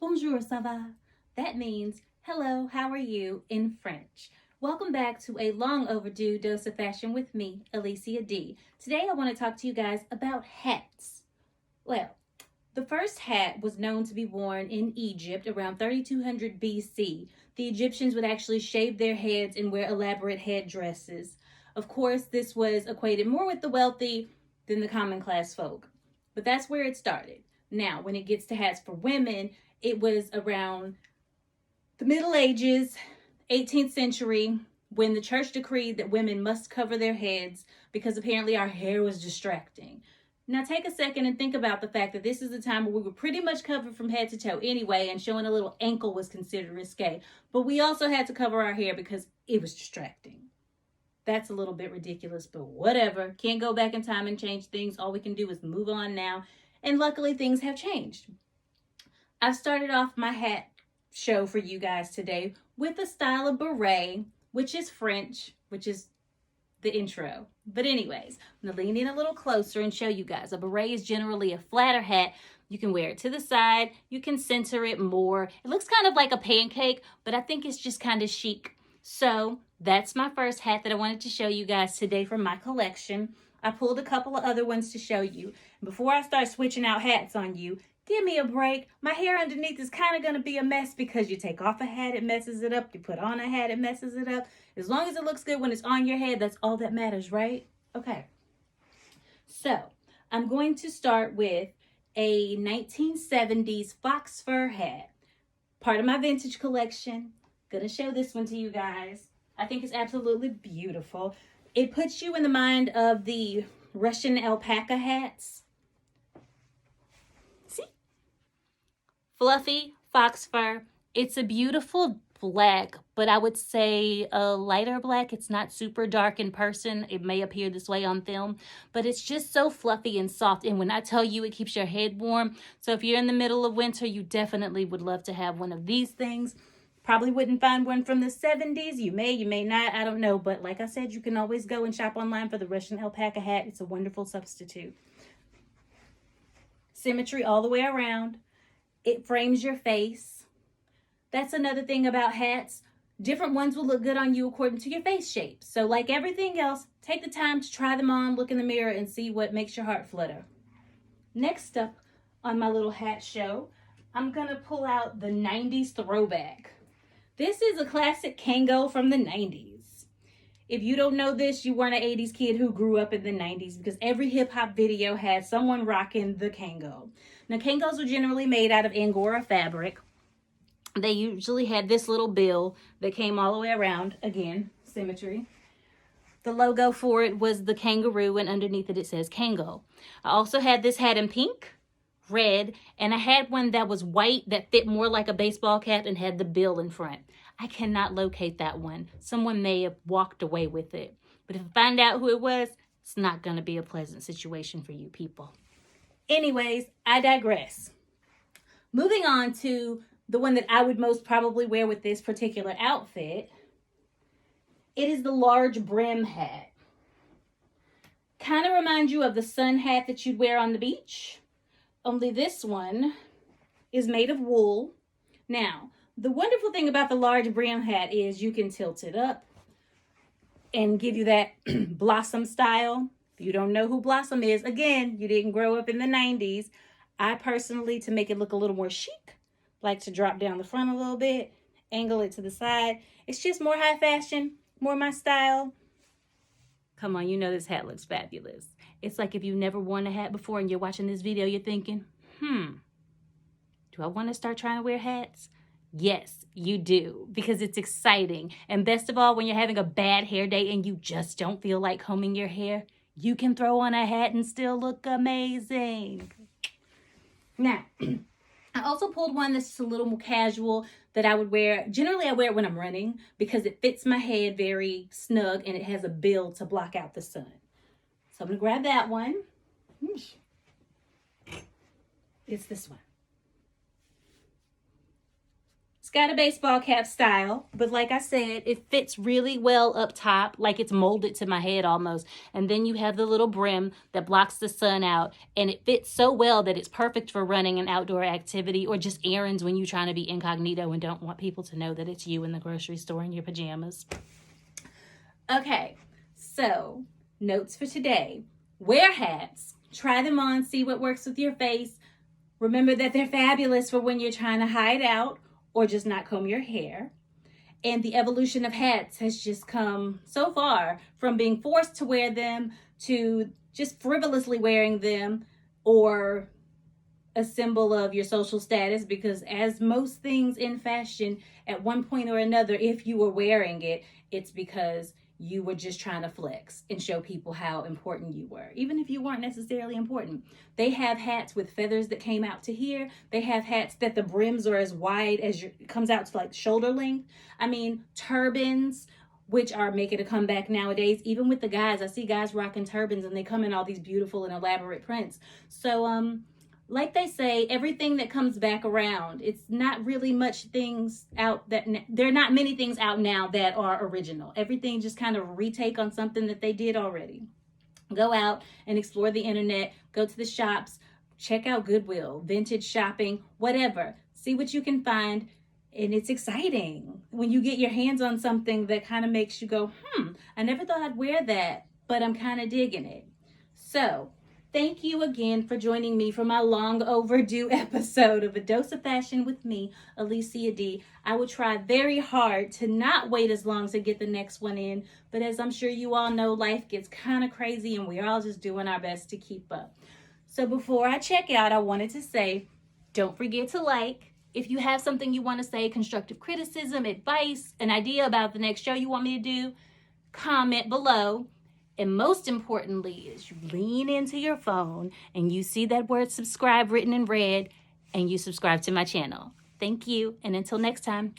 Bonjour, ça va? That means hello, how are you in French. Welcome back to a long overdue dose of fashion with me, Alicia D. Today I want to talk to you guys about hats. Well, the first hat was known to be worn in Egypt around 3200 BC. The Egyptians would actually shave their heads and wear elaborate headdresses. Of course, this was equated more with the wealthy than the common class folk. But that's where it started. Now, when it gets to hats for women, it was around the Middle Ages, 18th century, when the church decreed that women must cover their heads because apparently our hair was distracting. Now, take a second and think about the fact that this is a time where we were pretty much covered from head to toe anyway, and showing a little ankle was considered risque. But we also had to cover our hair because it was distracting. That's a little bit ridiculous, but whatever. Can't go back in time and change things. All we can do is move on now. And luckily, things have changed. I've started off my hat show for you guys today with a style of beret, which is French, which is the intro. But anyways, I'm going to lean in a little closer and show you guys. A beret is generally a flatter hat. You can wear it to the side. You can center it more. It looks kind of like a pancake, but I think it's just kind of chic. So that's my first hat that I wanted to show you guys today from my collection. I pulled a couple of other ones to show you. Before I start switching out hats on you, give me a break. My hair underneath is kind of going to be a mess because you take off a hat, it messes it up. You put on a hat, it messes it up. As long as it looks good when it's on your head, that's all that matters, right? Okay. So I'm going to start with a 1970s fox fur hat. Part of my vintage collection. Gonna show this one to you guys. I think it's absolutely beautiful. It puts you in the mind of the Russian alpaca hats. See? Fluffy fox fur. It's a beautiful black, but I would say a lighter black. It's not super dark in person. It may appear this way on film, but it's just so fluffy and soft. And when I tell you, it keeps your head warm. So if you're in the middle of winter, you definitely would love to have one of these things. Probably wouldn't find one from the 70s. You may not. I don't know. But like I said, you can always go and shop online for the Russian alpaca hat. It's a wonderful substitute. Symmetry all the way around. It frames your face. That's another thing about hats. Different ones will look good on you according to your face shape. So like everything else, take the time to try them on, look in the mirror, and see what makes your heart flutter. Next up on my little hat show, I'm going to pull out the 90s throwback. This is a classic Kangol from the 90s. If you don't know this, you weren't an 80s kid who grew up in the 90s, because every hip hop video had someone rocking the Kangol. Now, Kangols were generally made out of Angora fabric. They usually had this little bill that came all the way around. Again, symmetry. The logo for it was the kangaroo, and underneath it says Kangol. I also had this hat in pink, red, and I had one that was white that fit more like a baseball cap and had the bill in front. I cannot locate that one. Someone may have walked away with it. But if I find out who it was, it's not going to be a pleasant situation for you people. Anyways, I digress. Moving on to the one that I would most probably wear with this particular outfit. It is the large brim hat. Kind of reminds you of the sun hat that you'd wear on the beach. Only this one is made of wool. Now, the wonderful thing about the large brim hat is you can tilt it up and give you that Blossom style. If you don't know who Blossom is, again, you didn't grow up in the 90s. I personally, to make it look a little more chic, like to drop down the front a little bit, angle it to the side. It's just more high fashion, more my style. Come on, you know this hat looks fabulous. It's like if you've never worn a hat before and you're watching this video, you're thinking, do I want to start trying to wear hats? Yes, you do, because it's exciting. And best of all, when you're having a bad hair day and you just don't feel like combing your hair, you can throw on a hat and still look amazing. Now, I also pulled one that's a little more casual that I would wear. Generally, I wear it when I'm running because it fits my head very snug and it has a bill to block out the sun. So I'm going to grab that one. It's this one. It's got a baseball cap style, but like I said, it fits really well up top, like it's molded to my head almost. And then you have the little brim that blocks the sun out, and it fits so well that it's perfect for running an outdoor activity or just errands when you're trying to be incognito and don't want people to know that it's you in the grocery store in your pajamas. Okay, so notes for today. Wear hats. Try them on, see what works with your face. Remember that they're fabulous for when you're trying to hide out or just not comb your hair. And the evolution of hats has just come so far from being forced to wear them to just frivolously wearing them or a symbol of your social status, because as most things in fashion, at one point or another, if you were wearing it, it's because you were just trying to flex and show people how important you were, even if you weren't necessarily important. They have hats with feathers that came out to here. They have hats that the brims are as wide as it comes out to like shoulder length. I mean, turbans, which are making a comeback nowadays. Even with the guys, I see guys rocking turbans and they come in all these beautiful and elaborate prints. So, like they say, everything that comes back around, it's not really much things out that, there are not many things out now that are original. Everything just kind of retake on something that they did already. Go out and explore the internet, go to the shops, check out Goodwill, vintage shopping, whatever. See what you can find. And it's exciting when you get your hands on something that kind of makes you go, I never thought I'd wear that, but I'm kind of digging it. So, thank you again for joining me for my long overdue episode of A Dose of Fashion with me, Alicia D. I will try very hard to not wait as long to get the next one in, but as I'm sure you all know, life gets kind of crazy and we're all just doing our best to keep up. So before I check out, I wanted to say, don't forget to like. If you have something you want to say, constructive criticism, advice, an idea about the next show you want me to do, comment below. And most importantly is you lean into your phone and you see that word subscribe written in red and you subscribe to my channel. Thank you. And until next time.